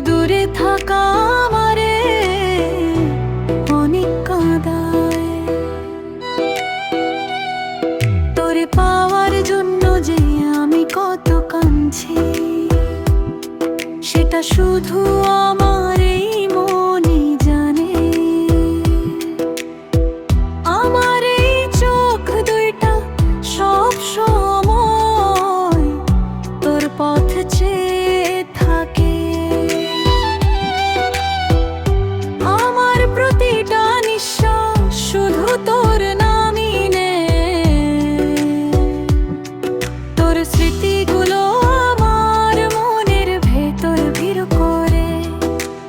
দূরে থাকা আমারে অনেক কাঁদায়। তোরে পাওয়ার জন্য যে আমি কত কাঁদছি, সেটা শুধু আমার এই মনই জানে। আমার এই চোখ দুইটা সব সময় তোর পথ চেয়ে থাকে। আমার প্রতিটা নিঃশ্বাস শুধু তোর নামই নেয়। তোর স্মৃতিগুলো আমার মনের ভেতর ভিড় করে।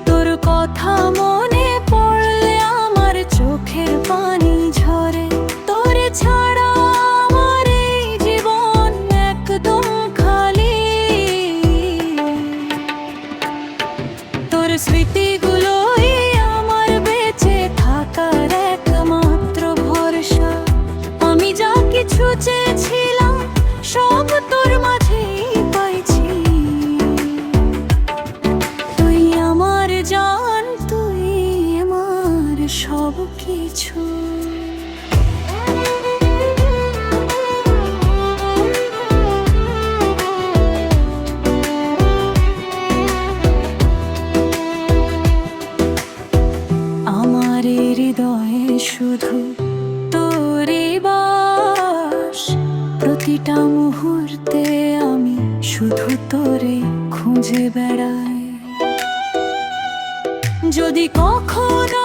তোর কথা মনে পড়লে আমার চোখের পানি ঝরে। তোরে ছাড়া আমার এই জীবন একদম খালি। তোর স্মৃতিগুলোই আমার বেঁচে থাকার একমাত্র ভরসা। আমি যা কিছু চেয়েছিলাম সব তোর মাঝেই পাইছি। তুই আমার জান, তুই আমার সব কিছু। আমার এই হৃদয়ে শুধু তোরই বাস। প্রতিটা মুহূর্তে আমি শুধু তোরে খুঁজে বেড়াই। যদি কখনো